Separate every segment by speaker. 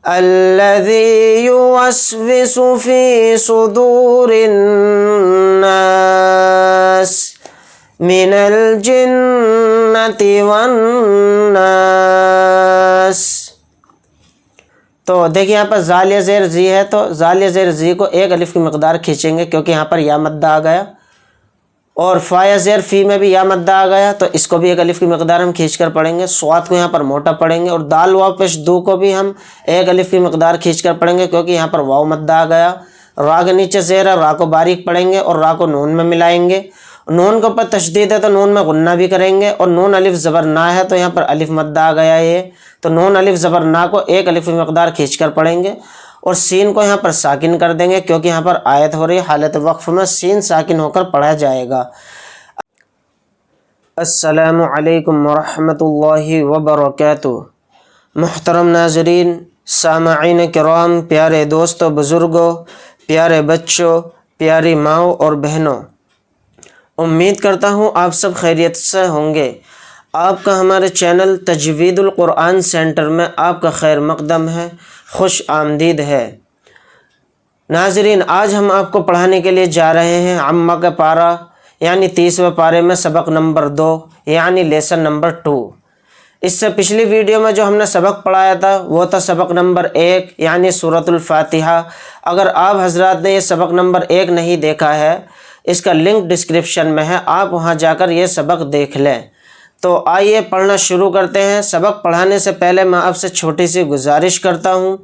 Speaker 1: الذی یوسوس فی صدور الناس من الجنۃ والناس۔ تو دیکھیں یہاں پر زال یا زیر زی ہے، تو زال یا زیر زی کو ایک الف کی مقدار کھینچیں گے کیونکہ یہاں پر یا مدہ آ گیا، اور فا یا زیر فی میں بھی یا مدہ آ گیا تو اس کو بھی ایک الف کی مقدار ہم کھینچ کر پڑھیں گے۔ صاد کو یہاں پر موٹا پڑھیں گے، اور دال واو پیش دو کو بھی ہم ایک الف کی مقدار کھینچ کر پڑھیں گے کیونکہ یہاں پر واو مدہ آ گیا۔ را کے نیچے زیر ہے، را کو باریک پڑھیں گے اور را کو نون میں ملائیں گے۔ نون کے اوپر تشدید ہے تو نون میں غنہ بھی کریں گے، اور نون الف زبر نا ہے تو یہاں پر الف مدہ آ گیا ہے، تو نون الف زبر نا کو ایک الف کی مقدار کھینچ کر پڑھیں گے، اور سین کو یہاں پر ساکن کر دیں گے کیونکہ یہاں پر آیت ہو رہی ہے، حالت وقف میں سین ساکن ہو کر پڑھا جائے گا۔ السلام علیکم ورحمۃ اللہ وبرکاتہ۔ محترم ناظرین، سامعین کرام، پیارے دوستوں، بزرگوں، پیارے بچوں، پیاری ماؤں اور بہنوں، امید کرتا ہوں آپ سب خیریت سے ہوں گے۔ آپ کا ہمارے چینل تجوید القرآن سینٹر میں آپ کا خیر مقدم ہے، خوش آمدید ہے۔ ناظرین، آج ہم آپ کو پڑھانے کے لیے جا رہے ہیں عمہ کا پارہ یعنی 30ویں پارے میں سبق نمبر 2 یعنی لیسن نمبر 2۔ اس سے پچھلی ویڈیو میں جو ہم نے سبق پڑھایا تھا وہ تھا سبق نمبر 1 یعنی سورۃ الفاتحہ۔ اگر آپ حضرات نے یہ سبق نمبر 1 نہیں دیکھا ہے، اس کا لنک ڈسکرپشن میں ہے، آپ وہاں جا کر یہ سبق دیکھ لیں۔ تو آئیے پڑھنا شروع کرتے ہیں۔ سبق پڑھانے سے پہلے میں آپ سے چھوٹی سی گزارش کرتا ہوں،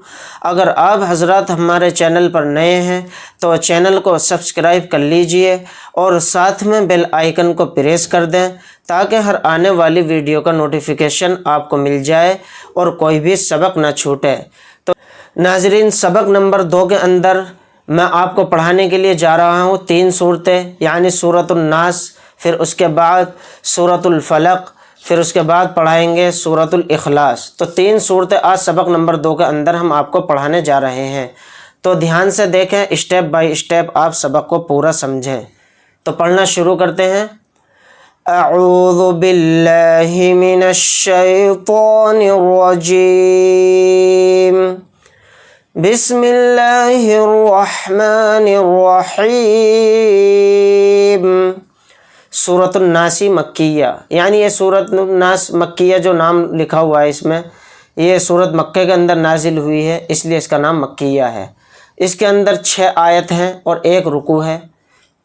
Speaker 1: اگر آپ حضرات ہمارے چینل پر نئے ہیں تو چینل کو سبسکرائب کر لیجئے اور ساتھ میں بیل آئیکن کو پریس کر دیں تاکہ ہر آنے والی ویڈیو کا نوٹیفیکیشن آپ کو مل جائے اور کوئی بھی سبق نہ چھوٹے۔ تو ناظرین، سبق نمبر 2 کے اندر میں آپ کو پڑھانے کے لیے جا رہا ہوں 3 صورتیں یعنی سورۃ الناس، پھر اس کے بعد سورۃ الفلق، پھر اس کے بعد پڑھائیں گے سورۃ الاخلاص۔ تو 3 صورتیں آج سبق نمبر 2 کے اندر ہم آپ کو پڑھانے جا رہے ہیں، تو دھیان سے دیکھیں، اسٹیپ بائی اسٹیپ آپ سبق کو پورا سمجھیں۔ تو پڑھنا شروع کرتے ہیں۔ اعوذ باللہ من الشیطان الرجیم، بسم اللہ الرحمن الرحیم۔ سورۃ الناس مکیہ، یعنی یہ سورۃ الناس مکیہ جو نام لکھا ہوا ہے اس میں، یہ سورۃ مکہ کے اندر نازل ہوئی ہے اس لیے اس کا نام مکیہ ہے۔ اس کے اندر 6 آیت ہیں اور 1 رکوع ہے۔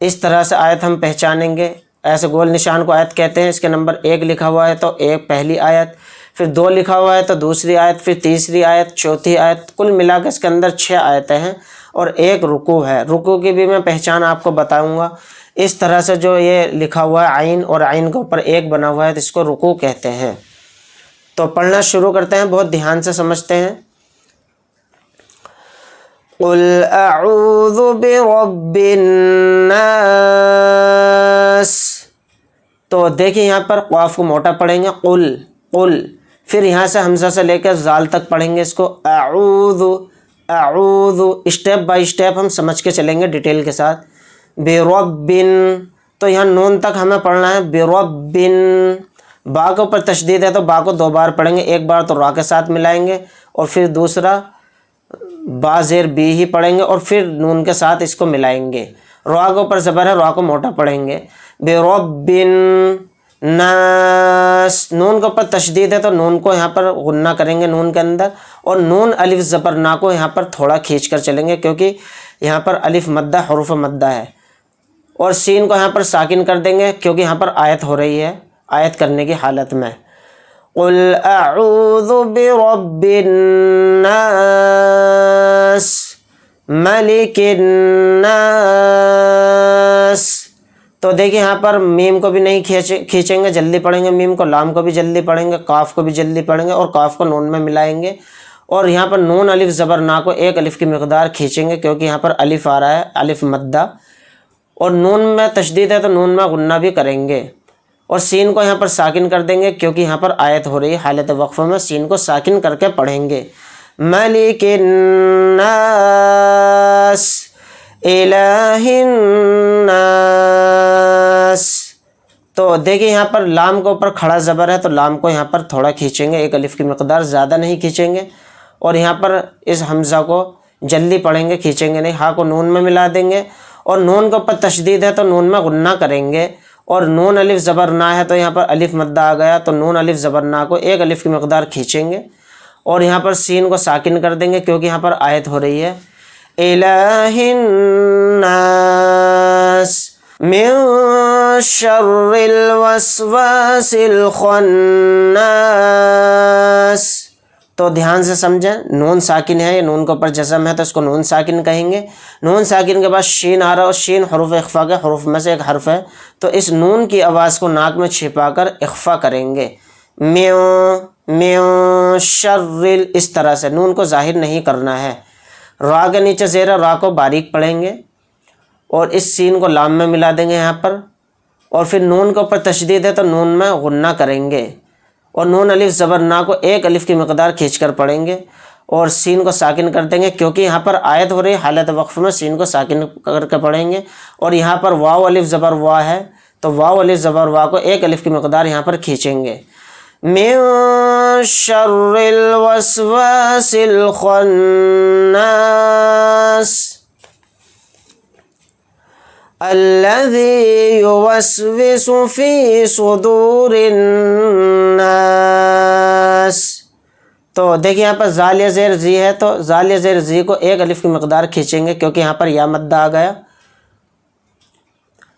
Speaker 1: اس طرح سے آیت ہم پہچانیں گے، ایسے گول نشان کو آیت کہتے ہیں۔ اس کے نمبر 1 لکھا ہوا ہے تو پہلی آیت، پھر 2 لکھا ہوا ہے تو دوسری آیت، پھر تیسری آیت، چوتھی آیت، کل ملا کے اس کے اندر 6 آیتیں ہیں اور 1 رکوع ہے۔ رکوع کی بھی میں پہچان آپ کو بتاؤں گا۔ اس طرح سے جو یہ لکھا ہوا ہے عین اور عین کے اوپر 1 بنا ہوا ہے تو اس کو رکوع کہتے ہیں۔ تو پڑھنا شروع کرتے ہیں، بہت دھیان سے سمجھتے ہیں۔ قل اعوذ برب الناس، تو دیکھیں یہاں پر قاف کو موٹا پڑھیں گے، قل قل، پھر یہاں سے حمزہ سے لے کر زال تک پڑھیں گے اس کو، اعوذ اعوذ، اسٹیپ بائی اسٹیپ ہم سمجھ کے چلیں گے ڈیٹیل کے ساتھ۔ برب، تو یہاں نون تک ہمیں پڑھنا ہے، برب۔ با کے اوپر تشدید ہے تو با کو 2 بار پڑھیں گے، ایک بار تو را کے ساتھ ملائیں گے اور پھر دوسرا با زیر بی ہی پڑھیں گے اور پھر نون کے ساتھ اس کو ملائیں گے۔ را کے اوپر زبر ہے، را کو موٹا پڑھیں گے، برب الناس۔ نون کے اوپر تشدید ہے تو نون کو یہاں پر غنہ کریں گے نون کے اندر، اور نون الف زبر نا کو یہاں پر تھوڑا کھینچ کر چلیں گے کیونکہ یہاں پر الف مدہ حروف مدہ ہے، اور سین کو یہاں پر ساکن کر دیں گے کیونکہ یہاں پر آیت ہو رہی ہے، آیت کرنے کی حالت میں۔ قل اعوذ برب الناس ملک الناس۔ تو دیکھیں یہاں پر میم کو بھی نہیں کھینچیں گے، جلدی پڑھیں گے میم کو، لام کو بھی جلدی پڑھیں گے، کاف کو بھی جلدی پڑھیں گے اور کاف کو نون میں ملائیں گے، اور یہاں پر نون الف زبر نا کو 1 الف کی مقدار کھینچیں گے کیونکہ یہاں پر الف آ رہا ہے، الف مدہ، اور نون میں تشدید ہے تو نون میں غنہ بھی کریں گے، اور سین کو یہاں پر ساکن کر دیں گے کیونکہ یہاں پر آیت ہو رہی ہے، حالت وقفہ میں سین کو ساکن کر کے پڑھیں گے۔ ملک الناس الہ الناس، تو دیکھیں یہاں پر لام کے اوپر کھڑا زبر ہے تو لام کو یہاں پر تھوڑا کھینچیں گے، 1 الف کی مقدار، زیادہ نہیں کھینچیں گے، اور یہاں پر اس حمزہ کو جلدی پڑھیں گے، کھینچیں گے نہیں، ہاں کو نون میں ملا دیں گے، اور نون کے اوپر تشدید ہے تو نون میں غنہ کریں گے، اور نون الف زبر نا ہے تو یہاں پر الف مدہ آ گیا تو نون الف زبر نا کو ایک الف کی مقدار کھینچیں گے، اور یہاں پر سین کو ساکن کر دیں گے کیونکہ یہاں پر آیت ہو رہی ہے الہ الناس من شر الوسواس الخناس۔ تو دھیان سے سمجھیں، نون ساکن ہے، یہ نون کے اوپر جزم ہے تو اس کو نون ساکن کہیں گے، نون ساکن کے بعد شین آ رہا ہے اور شین حروف اخفا کے حروف میں سے ایک حرف ہے تو اس نون کی آواز کو ناک میں چھپا کر اخفا کریں گے، میوں میوں شر، اس طرح سے نون کو ظاہر نہیں کرنا ہے۔ را کے نیچے زیر ہے، را کو باریک پڑھیں گے اور اس سین کو لام میں ملا دیں گے یہاں پر، اور پھر نون کے اوپر تشدید ہے تو نون میں غنہ کریں گے، اور نون الف زبر نا کو ایک الف کی مقدار کھینچ کر پڑھیں گے اور سین کو ساکن کر دیں گے کیونکہ یہاں پر آیت ہو رہی ہے، حالت وقف میں سین کو ساکن کر کے پڑھیں گے، اور یہاں پر واو الف زبر وا ہے تو واو الف زبر وا کو ایک الف کی مقدار یہاں پر کھینچیں گے، من شر الوسواس الخناس الذي يوسوس في صدور الناس۔ تو دیکھیں یہاں پر زال یا زیر زی ہے تو زال یا زیر زی کو ایک الف کی مقدار کھینچیں گے کیونکہ یہاں پر یا مدہ آ گیا،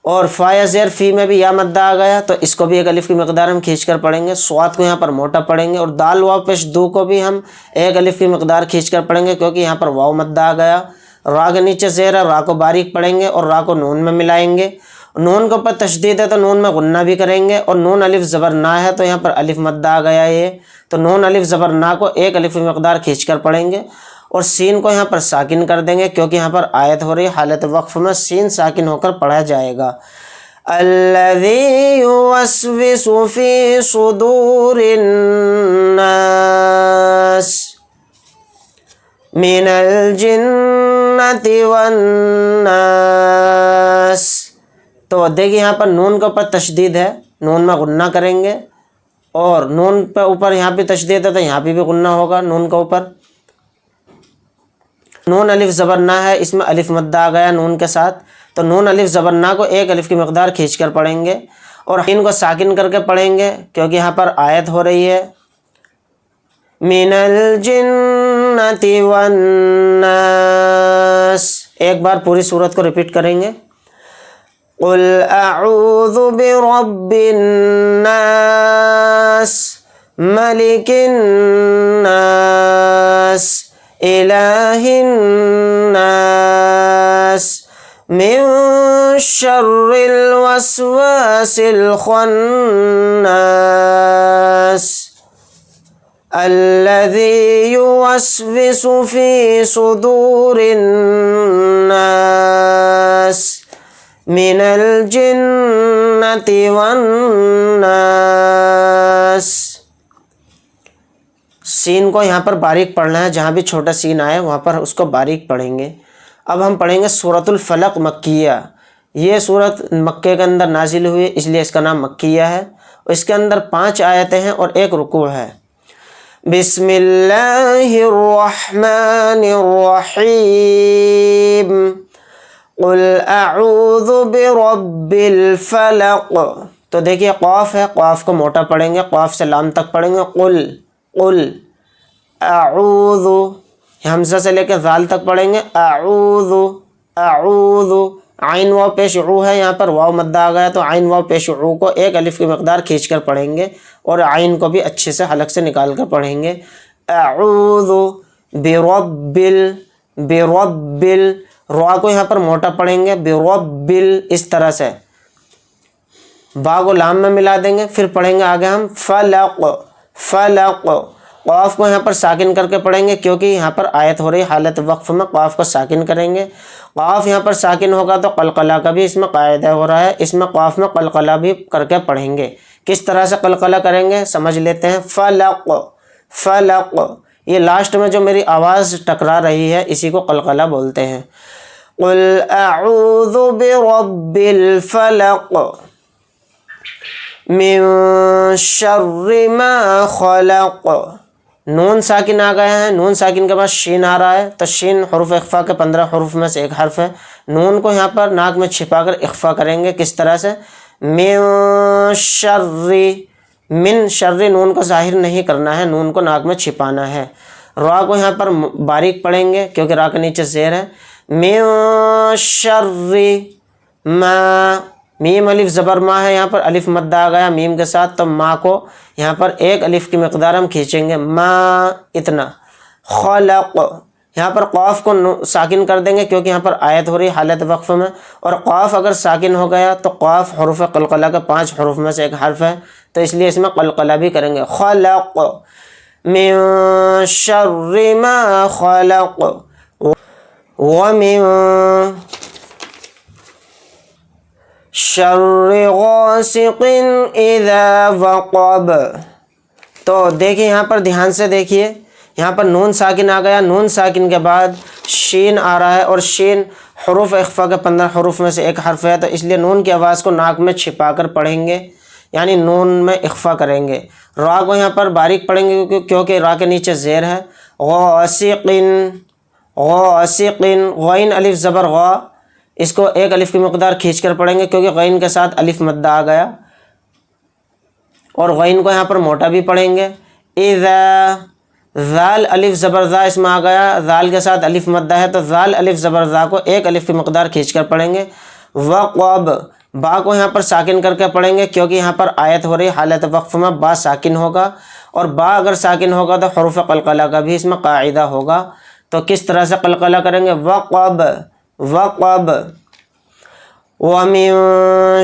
Speaker 1: اور فا یا زیر فی میں بھی یا مدہ آ گیا تو اس کو بھی ایک الف کی مقدار ہم کھینچ کر پڑھیں گے، صاد کو یہاں پر موٹا پڑھیں گے، اور دال واو پیش دو کو بھی ہم ایک الف کی مقدار کھینچ کر پڑھیں گے کیونکہ یہاں پر واو مدہ آ گیا، را کے نیچے زیر ہے، را کو باریک پڑھیں گے اور را کو نون میں ملائیں گے، نون کے اوپر تشدید ہے تو نون میں غنہ بھی کریں گے، اور نون الف زبر نا ہے تو یہاں پر الف مدہ آ گیا یہ تو نون الف زبر نا کو ایک الف کی مقدار کھینچ کر پڑھیں گے، اور سین کو یہاں پر ساکن کر دیں گے کیونکہ یہاں پر آیت ہو رہی ہے، حالت وقف میں سین ساکن ہو کر پڑھا جائے گا، الذی یوسوس فی صدور الناس من الجنۃ والناس۔ تو دیکھیں یہاں پر نون کے اوپر تشدید ہے، نون میں غنہ کریں گے، اور نون پہ اوپر یہاں پہ تشدید ہے تو یہاں پہ بھی غنہ ہوگا نون کے اوپر، نون الف زبر نا ہے، اس میں الف مدہ آ گیا نون کے ساتھ تو نون الف زبر نا کو ایک الف کی مقدار کھینچ کر پڑھیں گے اور ان کو ساکن کر کے پڑھیں گے کیونکہ یہاں پر آیت ہو رہی ہے من الجنۃ والناس۔ ایک بار پوری سورت کو ریپیٹ کریں گے، قل اعوذ برب الناس ملک الناس الہ الناس من شر الوسواس الخناس الذي يوسوس في صدور الناس من الجنۃ والناس۔ سین کو یہاں پر باریک پڑھنا ہے، جہاں بھی چھوٹا سین آئے وہاں پر اس کو باریک پڑھیں گے۔ اب ہم پڑھیں گے سورۃ الفلق مکیہ، یہ سورت مکے کے اندر نازل ہوئی اس لیے اس کا نام مکیہ ہے، اور اس کے اندر 5 آیتیں ہیں اور ایک رکوع ہے۔ بسم اللہ الرحمن الرحیم قل اعوذ برب الفلق۔ تو دیکھیے قاف ہے، قاف کو موٹا پڑھیں گے، قاف سے لام تک پڑھیں گے، قل قل اعوذ، حمزہ سے لے کے ذال تک پڑھیں گے، اعوذ اعوذ، عین واو پیش عو ہے، یہاں پر واو مدہ آ گیا تو عین واو پیش عو کو ایک الف کی مقدار کھینچ کر پڑھیں گے اور عین کو بھی اچھے سے حلق سے نکال کر پڑھیں گے، اعوذ برب برب، را کو یہاں پر موٹا پڑھیں گے، برب، اس طرح سے با کو لام میں ملا دیں گے، پھر پڑھیں گے آگے ہم فلق فلق، قاف کو یہاں پر ساکن کر کے پڑھیں گے کیونکہ یہاں پر آیت ہو رہی حالت وقف میں، قاف کو ساکن کریں گے، قاف یہاں پر ساکن ہوگا تو قلقلہ کا بھی اس میں قاعدہ ہو رہا ہے، اس میں قاف میں قلقلہ بھی کر کے پڑھیں گے، کس طرح سے قلقلہ کریں گے سمجھ لیتے ہیں، فلق فلق، یہ لاسٹ میں جو میری آواز ٹکرا رہی ہے اسی کو قلقلہ بولتے ہیں، قل اعوذ برب الفلق من شر ما خلق، نون ساکن آ گیا ہے، نون ساکن کے بعد شین آ رہا ہے، تو شین حروف اخفا کے 15 حروف میں سے ایک حرف ہے۔ نون کو یہاں پر ناک میں چھپا کر اخفا کریں گے، کس طرح سے؟ من شر، من شر، نون کو ظاہر نہیں کرنا ہے، نون کو ناک میں چھپانا ہے۔ را کو یہاں پر باریک پڑھیں گے کیونکہ را کے نیچے زیر ہے۔ من شر ما، میم الف زبر ما ہے، یہاں پر الف مد آ گیا میم کے ساتھ، تو ما کو یہاں پر ایک الف کی مقدار ہم کھینچیں گے، ما اتنا۔ خلق، یہاں پر قاف کو ساکن کر دیں گے کیونکہ یہاں پر آیت ہو رہی ہے حالت وقف میں، اور قاف اگر ساکن ہو گیا تو قاف حروف قلقلہ کا 5 حروف میں سے ایک حرف ہے، تو اس لیے اس میں قلقلہ بھی کریں گے۔ خلق، من شر ما خلق، ومن شر غاسق اذا وقب۔ تو دیکھیں یہاں پر دھیان سے دیکھیے، یہاں پر نون ساکن آ گیا، نون ساکن کے بعد شین آ رہا ہے، اور شین حروف اخفا کے 15 حروف میں سے ایک حرف ہے، تو اس لیے نون کی آواز کو ناک میں چھپا کر پڑھیں گے، یعنی نون میں اخفا کریں گے۔ را کو یہاں پر باریک پڑھیں گے کیونکہ را کے نیچے زیر ہے۔ غاسق، غاسق، غین الف زبر غا، اس کو ایک الف کی مقدار کھینچ کر پڑھیں گے کیونکہ غین کے ساتھ الف مدہ آ گیا، اور غین کو یہاں پر موٹا بھی پڑھیں گے۔ اذا، ذال الف زبر ذا اس میں آ گیا، ذال کے ساتھ الف مدہ ہے، تو ذال الف زبر ذا کو ایک الف کی مقدار کھینچ کر پڑھیں گے۔ وقب، با کو یہاں پر ساکن کر کے پڑھیں گے کیونکہ یہاں پر آیت ہو رہی حالت وقف میں با ساکن ہوگا، اور با اگر ساکن ہوگا تو حروف قلقلہ کا بھی اس میں قاعدہ ہوگا، تو کس طرح سے قلقلہ کریں گے؟ وقب، وقب، وَمِن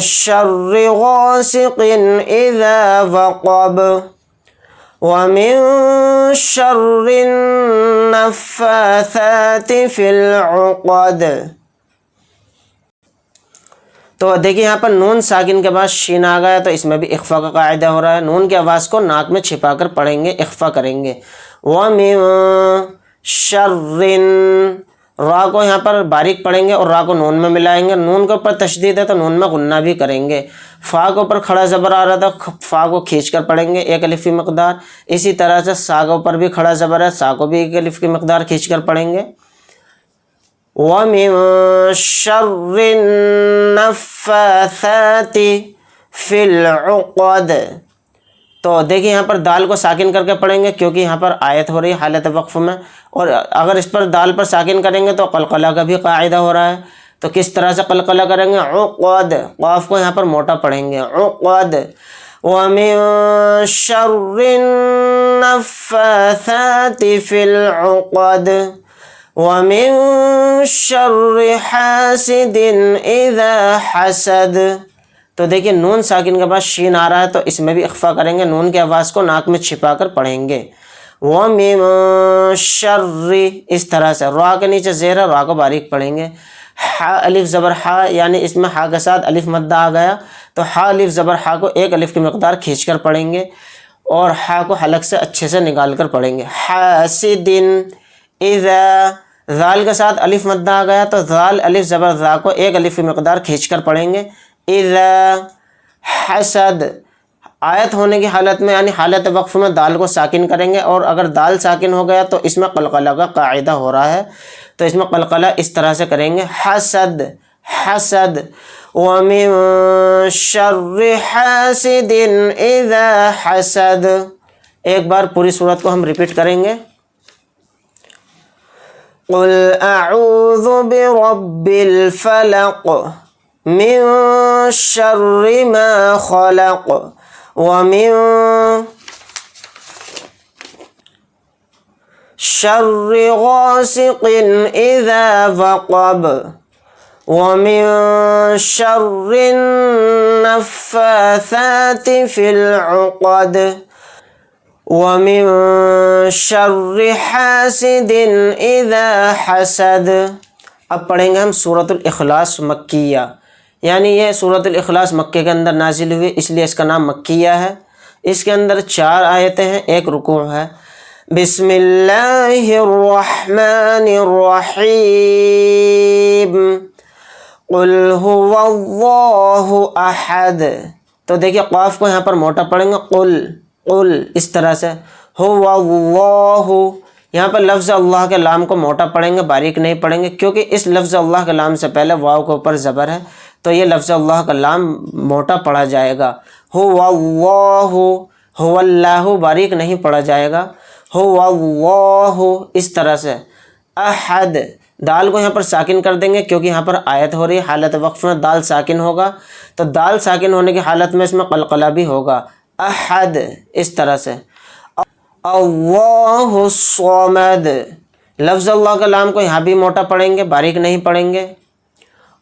Speaker 1: شَرِّ غَاسِقٍ إِذَا وَقَبَ، وَمِن شَرِّ النَّفَّاثَاتِ فِي الْعُقَدِ۔ تو دیکھیے یہاں پر نون ساکن کے بعد شین آ گیا، تو اس میں بھی اخفا کا قاعدہ ہو رہا ہے، نون کی آواز کو ناک میں چھپا کر پڑھیں گے، اخفا کریں گے۔ وَمِن شَرٍ، را کو یہاں پر باریک پڑھیں گے اور را کو نون میں ملائیں گے، نون کے اوپر تشدید ہے تو نون میں غنہ بھی کریں گے۔ فا کے اوپر کھڑا زبر آ رہا تھا، فا کو کھینچ کر پڑھیں گے ایک الف کی مقدار، اسی طرح سے سا کے اوپر بھی کھڑا زبر ہے، سا کو بھی ایک الف کی مقدار کھینچ کر پڑھیں گے۔ وَمِن شَرِّ النَّفَّاثَاتِ فِي الْعُقَدِ۔ تو دیکھیں یہاں پر دال کو ساکن کر کے پڑھیں گے کیونکہ یہاں پر آیت ہو رہی ہے حالت وقف میں، اور اگر اس پر دال پر ساکن کریں گے تو قلقلہ کا بھی قاعدہ ہو رہا ہے، تو کس طرح سے قلقلہ کریں گے؟ عقد، قاف کو یہاں پر موٹا پڑھیں گے، عقد۔ وَمِن شَرِّ النَّفَّاثَاتِ فِي الْعُقَدِ، وَمِن شَرِّ حَاسِدٍ إِذَا حَسَدَ۔ تو دیکھیں نون ساکن کے بعد شین آ رہا ہے تو اس میں بھی اخفا کریں گے، نون کی آواز کو ناک میں چھپا کر پڑھیں گے۔ وَمِن شَرِّ، اس طرح سے را کے نیچے زیر ہے، را کو باریک پڑھیں گے۔ حا الف زبر حا، یعنی اس میں حا کے ساتھ الف مدہ آ گیا، تو حا الف زبر حا کو ایک الف کی مقدار کھینچ کر پڑھیں گے، اور حا کو حلق سے اچھے سے نکال کر پڑھیں گے۔ حاسدٍ اذا، ذال کے ساتھ الف مدہ آ گیا تو ذال الف زبر ذا کو ایک الف کی مقدار کھینچ کر پڑھیں گے۔ اذا حسد، آیت ہونے کی حالت میں یعنی حالت وقف میں دال کو ساکن کریں گے، اور اگر دال ساکن ہو گیا تو اس میں قلقلہ کا قاعدہ ہو رہا ہے، تو اس میں قلقلہ اس طرح سے کریں گے، حسد، حسد۔ وَمِن شَرِّ حَاسِدٍ إِذَا حَسَدَ۔ ایک بار پوری صورت کو ہم ریپیٹ کریں گے۔ قُلْ أَعُوذُ بِرَبِّ الْفَلَقِ مِن شَرِّ مَا خَلَقَ وَمِن شَرِّ غَاسِقٍ إِذَا وَقَبَ وَمِن شَرِّ النَّفَّاثَاتِ فِي الْعُقَدِ وَمِن شَرِّ حَاسِدٍ إِذَا حَسَدَ۔ اب پڑھیں گے ہم سورۃ الاخلاص مکیہ، یعنی یہ سورۃ الاخلاص مکے کے اندر نازل ہوئی اس لیے اس کا نام مکیہ ہے۔ اس کے اندر 4 آیتیں ہیں، ایک رکوع ہے۔ بسم اللہ الرحمن الرحیم، قل هو اللہ احد۔ تو دیکھیے قاف کو یہاں پر موٹا پڑھیں گے، قل، قل، اس طرح سے۔ هو اللہ، یہاں پر لفظ اللہ کے لام کو موٹا پڑھیں گے، باریک نہیں پڑھیں گے، کیونکہ اس لفظ اللہ کے لام سے پہلے واو کے اوپر زبر ہے، تو یہ لفظ اللہ کا لام موٹا پڑھا جائے گا۔ هو اللہ، هو اللہ باریک نہیں پڑھا جائے گا، هو اللہ اس طرح سے۔ احد، دال کو یہاں پر ساکن کر دیں گے کیونکہ یہاں پر آیت ہو رہی ہے، حالت وقف میں دال ساکن ہوگا، تو دال ساکن ہونے کی حالت میں اس میں قلقلہ بھی ہوگا۔ احد اس طرح سے۔ اللہ الصمد، لفظ اللہ کا لام کو یہاں بھی موٹا پڑھیں گے، باریک نہیں پڑھیں گے،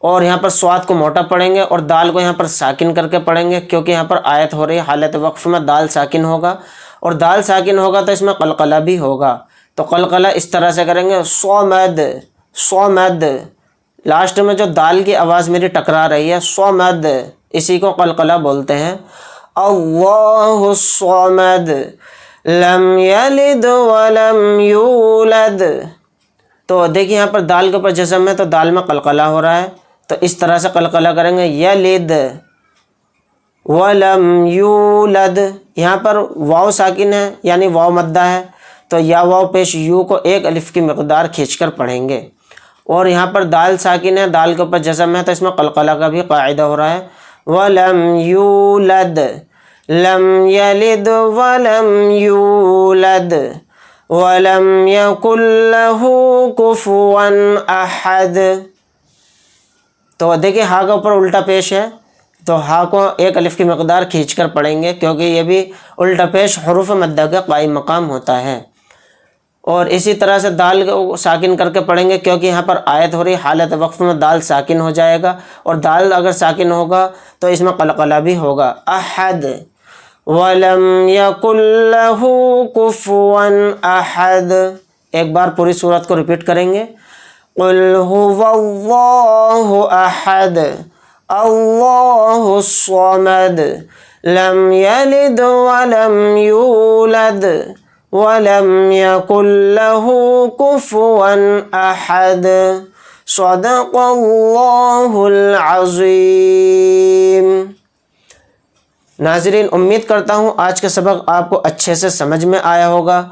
Speaker 1: اور یہاں پر صاد کو موٹا پڑھیں گے اور دال کو یہاں پر ساکن کر کے پڑھیں گے کیونکہ یہاں پر آیت ہو رہی ہے، حالت وقف میں دال ساکن ہوگا، اور دال ساکن ہوگا تو اس میں قلقلہ بھی ہوگا، تو قلقلہ اس طرح سے کریں گے، صمد صمد، لاسٹ میں جو دال کی آواز میری ٹکرا رہی ہے، صمد، اسی کو قلقلہ بولتے ہیں۔ اللہ الصمد لم یلد ولم یولد، تو دیکھیں یہاں پر دال کے اوپر جزم ہے تو دال میں قلقلہ ہو رہا ہے، تو اس طرح سے قلقلہ کریں گے، یلد ولم یولد، یہاں پر واو ساکن ہے یعنی واو مدہ ہے، تو یا واو پیش یو کو ایک الف کی مقدار کھینچ کر پڑھیں گے، اور یہاں پر دال ساکن ہے، دال کے اوپر جزم ہے تو اس میں قلقلہ کا بھی قاعدہ ہو رہا ہے، ولم یولد لم یلد ولم یولد ولم یکن لہ کفوا احد، تو دیکھیں ہا کا اوپر الٹا پیش ہے تو ہا کو ایک الف کی مقدار کھینچ کر پڑھیں گے کیونکہ یہ بھی الٹا پیش حروف مدہ کا قائم مقام ہوتا ہے، اور اسی طرح سے دال کو ساکن کر کے پڑھیں گے کیونکہ یہاں پر آیت ہو رہی ہے، حالت وقف میں دال ساکن ہو جائے گا، اور دال اگر ساکن ہوگا تو اس میں قلقلہ بھی ہوگا۔ احد ولم یکن لہ کفوا احد، ایک بار پوری سورت کو ریپیٹ کریں گے، قل هو اللہ احد اللہ الصمد لم یلد ولم یولد ولم یکن لہ کفوا احد، صدق اللہ العظیم۔ ناظرین، امید کرتا ہوں آج کا سبق آپ کو اچھے سے سمجھ میں آیا ہوگا۔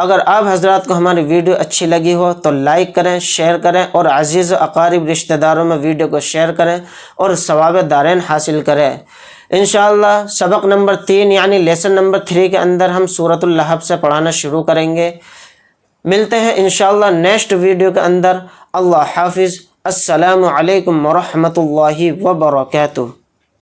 Speaker 1: اگر آپ حضرات کو ہماری ویڈیو اچھی لگی ہو تو لائک کریں، شیئر کریں، اور عزیز و اقارب رشتہ داروں میں ویڈیو کو شیئر کریں اور ثواب دارین حاصل کریں۔ انشاءاللہ سبق نمبر 3 یعنی لیسن نمبر 3 کے اندر ہم سورۃ اللہب سے پڑھانا شروع کریں گے۔ ملتے ہیں انشاءاللہ نیکسٹ ویڈیو کے اندر۔ اللہ حافظ، السلام علیکم ورحمۃ اللہ وبرکاتہ۔